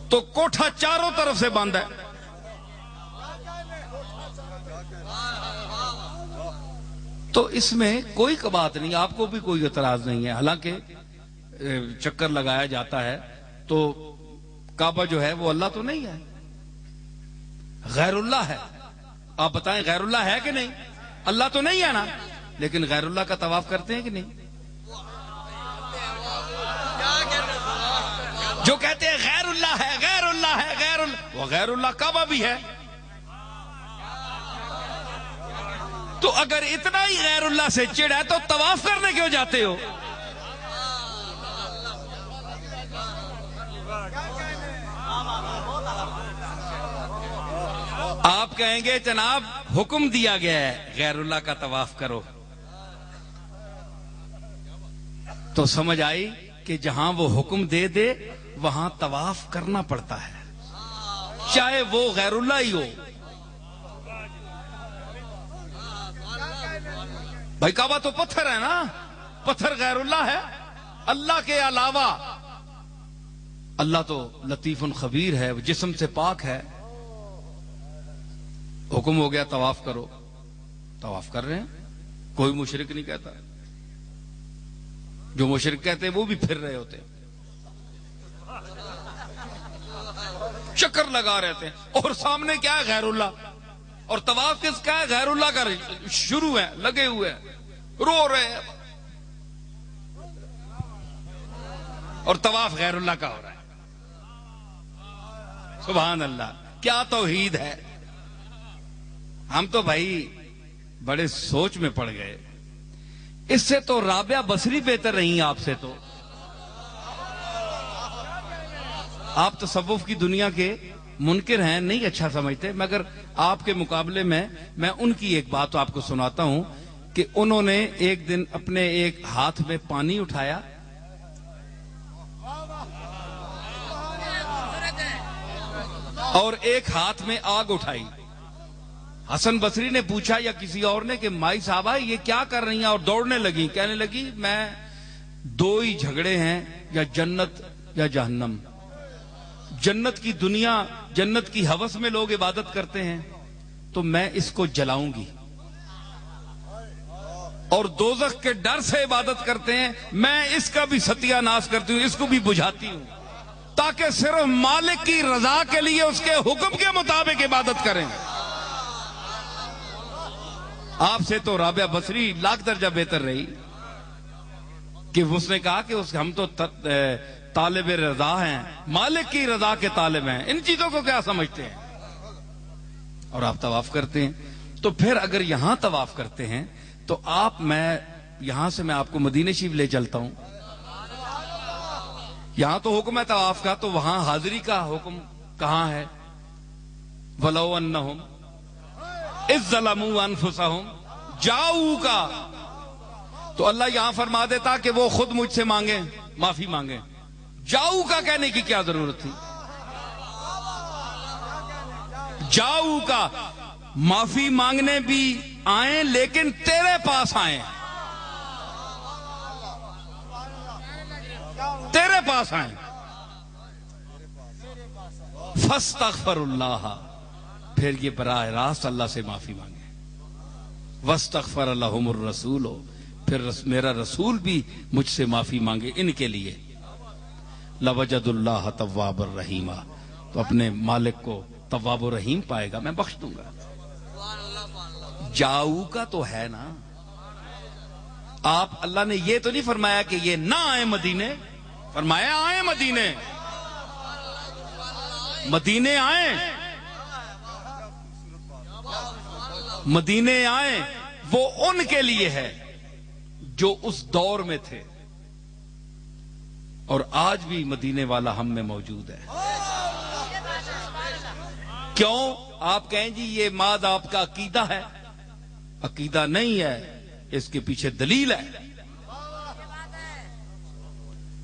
تو کوٹھا چاروں طرف سے بند ہے. تو اس میں کوئی بات نہیں, آپ کو بھی کوئی اعتراض نہیں ہے. حالانکہ چکر لگایا جاتا ہے تو کعبہ جو ہے وہ اللہ تو نہیں ہے, غیر اللہ ہے. آپ بتائیں غیر اللہ ہے کہ نہیں؟ اللہ تو نہیں ہے نا, لیکن غیر اللہ کا طواف کرتے ہیں کہ نہیں؟ جو کہتے ہیں غیر اللہ ہے, غیر اللہ ہے, غیر اللہ, وہ غیر اللہ کعبہ بھی ہے. تو اگر اتنا ہی غیر اللہ سے چڑ ہے تو طواف کرنے کیوں جاتے ہو؟ آپ کہیں گے جناب حکم دیا گیا ہے غیر اللہ کا طواف کرو, تو سمجھ آئی کہ جہاں وہ حکم دے دے وہاں طواف کرنا پڑتا ہے, چاہے وہ غیر اللہ ہی ہو. بھائی کعبہ تو پتھر ہے نا, پتھر غیر اللہ ہے. اللہ کے علاوہ, اللہ تو لطیف خبیر ہے, جسم سے پاک ہے. حکم ہو گیا طواف کرو, طواف کر رہے ہیں. کوئی مشرک نہیں کہتا. جو مشرک کہتے ہیں وہ بھی پھر رہے ہوتے ہیں, چکر لگا رہتے ہیں, اور سامنے کیا ہے غیر اللہ. اور طواف کس کا ہے؟ غیر اللہ کا شروع ہے, لگے ہوئے ہیں, رو رہے ہیں, اور طواف غیر اللہ کا ہو رہا ہے. سبحان اللہ, کیا توحید ہے. ہم تو بھائی بڑے سوچ میں پڑ گئے. اس سے تو رابعہ بصری بہتر رہی آپ سے. تو آپ تصوف کی دنیا کے منکر ہیں, نہیں اچھا سمجھتے, مگر آپ کے مقابلے میں ان کی ایک بات آپ کو سناتا ہوں کہ انہوں نے ایک دن اپنے ایک ہاتھ میں پانی اٹھایا, اور ایک ہاتھ میں آگ اٹھائی. حسن بصری نے پوچھا یا کسی اور نے کہ مائی صاحبہ یہ کیا کر رہی ہیں, اور دوڑنے لگی. کہنے لگی میں دو ہی جھگڑے ہیں, یا جنت یا جہنم. جنت کی دنیا, جنت کی ہوس میں لوگ عبادت کرتے ہیں تو میں اس کو جلاؤں گی, اور دوزخ کے ڈر سے عبادت کرتے ہیں, میں اس کا بھی ستیہ ناش کرتی ہوں, اس کو بھی بجھاتی ہوں, تاکہ صرف مالک کی رضا کے لیے اس کے حکم کے مطابق عبادت کریں. آپ سے تو رابعہ بصری لاکھ درجہ بہتر رہی کہ اس نے کہا کہ ہم تو طالب رضا ہیں, مالک کی رضا کے طالب ہیں, ان چیزوں کو کیا سمجھتے ہیں. اور آپ طواف کرتے ہیں. تو پھر اگر یہاں طواف کرتے ہیں تو میں یہاں سے آپ کو مدینہ شریف لے چلتا ہوں. یہاں تو حکم ہے طواف کا, تو وہاں حاضری کا حکم کہاں ہے؟ وَلَوْ أَنَّهُمْ اِذْ ظَلَمُوا أَنفُسَهُمْ جَاءُوكَ. تو اللہ یہاں فرما دیتا کہ وہ خود مجھ سے مانگیں, معافی مانگیں. جاؤ کا کہنے کی کیا ضرورت تھی؟ جاؤ کا معافی مانگنے بھی آئیں, لیکن تیرے پاس آئیں, تیرے پاس آئیں. فاستغفر اللہ, پھر یہ براہ راست اللہ سے معافی مانگے. واستغفر لهم الرسول, پھر میرا رسول بھی مجھ سے معافی مانگے ان کے لیے. لوجد اللہ تواب الرحیم, تو اپنے مالک کو تواب الرحیم پائے گا, میں بخش دوں گا. جاؤ کا تو ہے نا. آپ اللہ نے یہ تو نہیں فرمایا کہ یہ نہ آئے مدینے, فرمایا آئے مدینے, مدینے آئیں, مدینے آئیں. وہ ان کے لیے ہے جو اس دور میں تھے, اور آج بھی مدینے والا ہم میں موجود ہے. کیوں؟ آپ کہیں جی یہ ماد آپ کا عقیدہ ہے. عقیدہ نہیں ہے, اس کے پیچھے دلیل ہے.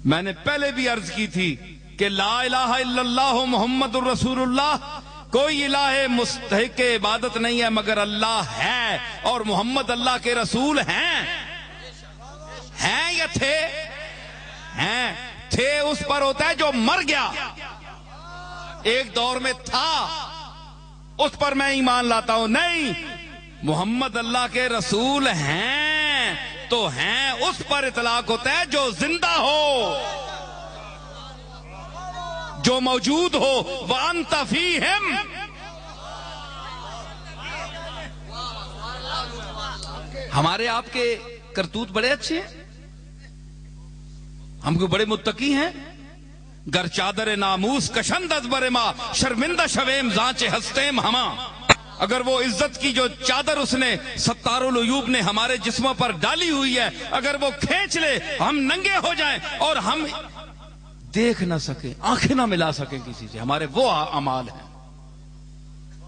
میں نے پہلے بھی عرض کی تھی کہ لا الہ الا اللہ محمد الرسول اللہ, کوئی الہ مستحق عبادت نہیں ہے مگر اللہ ہے, اور محمد اللہ کے رسول ہیں یا تھے؟ ہیں. تھے اس پر ہوتا ہے جو مر گیا, ایک دور میں تھا اس پر میں ایمان لاتا ہوں. نہیں، محمد اللہ کے رسول ہیں تو ہیں اس پر اطلاق ہوتا ہے جو زندہ ہو، جو موجود ہو. وَأَنْتَ فِيهِمْ. ہمارے آپ کے کرتوت بڑے اچھے ہیں، ہم کو بڑے متقی ہیں. گر چادر ناموس کشند از بر ما شرمندہ شویم زانچے ہستیم ہما. اگر وہ عزت کی جو چادر اس نے ستار العیوب نے ہمارے جسموں پر ڈالی ہوئی ہے، اگر وہ کھینچ لے ہم ننگے ہو جائیں اور ہم دیکھ نہ سکیں، آنکھیں نہ ملا سکیں کسی سے، ہمارے وہ اعمال ہیں.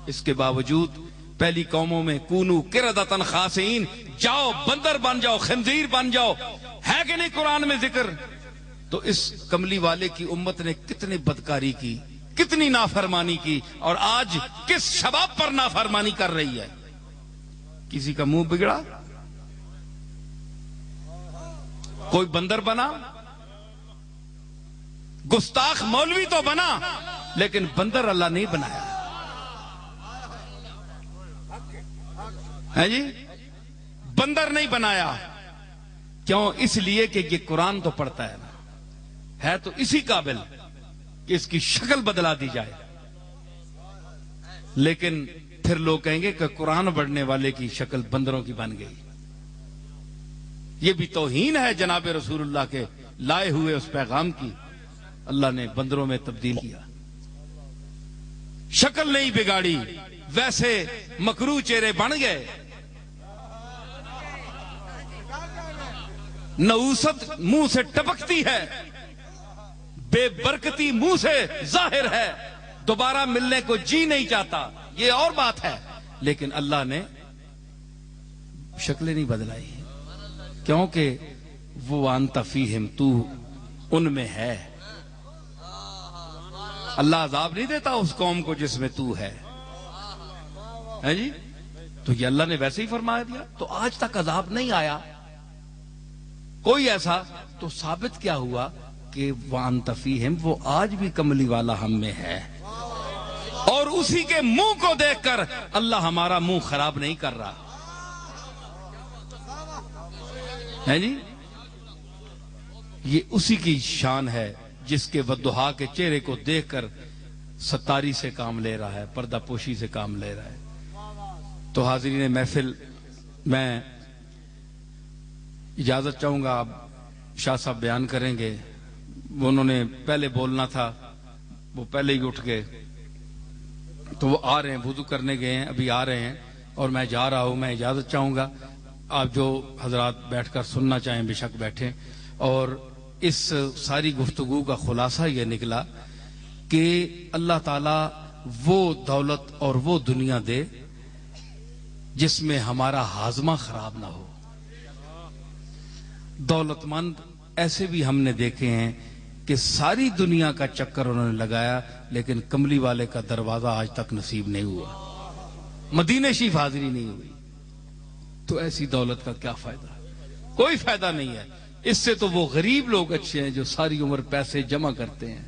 اس کے باوجود پہلی قوموں میں کونو قردۃ خاسئین، جاؤ بندر بن جاؤ، خنزیر بن جاؤ، ہے کہ نہیں قرآن میں ذکر؟ تو اس کملی والے کی امت نے کتنی بدکاری کی، کتنی نافرمانی کی، اور آج کس شباب پر نافرمانی کر رہی ہے. کسی کا منہ بگڑا، کوئی بندر بنا، گستاخ مولوی تو بنا، لیکن بندر اللہ نہیں بنایا ہے جی، بندر نہیں بنایا. کیوں؟ اس لیے کہ یہ قرآن تو پڑھتا ہے نا، ہے تو اسی قابل کہ اس کی شکل بدلا دی جائے. لیکن پھر لوگ کہیں گے کہ قرآن پڑھنے والے کی شکل بندروں کی بن گئی. یہ بھی توہین ہے جناب رسول اللہ کے لائے ہوئے اس پیغام کی. اللہ نے بندروں میں تبدیل کیا، شکل نہیں بگاڑی، ویسے مکروہ چہرے بن گئے. نحوست منہ سے ٹپکتی ہے، بے برکتی منہ سے ظاہر ہے، دوبارہ ملنے کو جی نہیں چاہتا، یہ اور بات ہے. لیکن اللہ نے شکلیں نہیں بدلائی، کیونکہ وہ انت فیہم، تو ان میں ہے. اللہ عذاب نہیں دیتا اس قوم کو جس میں تو ہے جی. تو یہ اللہ نے ویسے ہی فرما دیا. تو آج تک عذاب نہیں آیا کوئی ایسا. تو ثابت کیا ہوا کہ وَأَنْتَ فِيهِمْ، وہ آج بھی کملی والا ہم میں ہے، اور اسی کے منہ کو دیکھ کر اللہ ہمارا منہ خراب نہیں کر رہا ہے جی. یہ اسی کی شان ہے جس کے والضحیٰ کے چہرے کو دیکھ کر ستاری سے کام لے رہا ہے، پردہ پوشی سے کام لے رہا ہے. تو حاضرین محفل، میں اجازت چاہوں گا، آپ شاہ صاحب بیان کریں گے. انہوں نے پہلے بولنا تھا، وہ پہلے ہی اٹھ گئے، تو وہ آ رہے ہیں، وضو کرنے گئے ہیں، ابھی آ رہے ہیں اور میں جا رہا ہوں. میں اجازت چاہوں گا، آپ جو حضرات بیٹھ کر سننا چاہیں بے شک بیٹھیں. اور اس ساری گفتگو کا خلاصہ یہ نکلا کہ اللہ تعالیٰ وہ دولت اور وہ دنیا دے جس میں ہمارا ہاضمہ خراب نہ ہو. دولت مند ایسے بھی ہم نے دیکھے ہیں کہ ساری دنیا کا چکر انہوں نے لگایا، لیکن کملی والے کا دروازہ آج تک نصیب نہیں ہوا، مدینے شریف حاضری نہیں ہوئی. تو ایسی دولت کا کیا فائدہ؟ کوئی فائدہ نہیں ہے. اس سے تو وہ غریب لوگ اچھے ہیں جو ساری عمر پیسے جمع کرتے ہیں،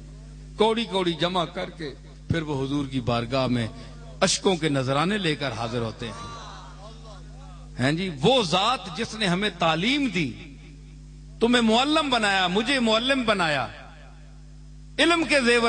کوڑی کوڑی جمع کر کے پھر وہ حضور کی بارگاہ میں اشکوں کے نذرانے لے کر حاضر ہوتے ہیں جی. وہ ذات جس نے ہمیں تعلیم دی، تمہیں معلم بنایا، مجھے معلم بنایا، علم کے زیور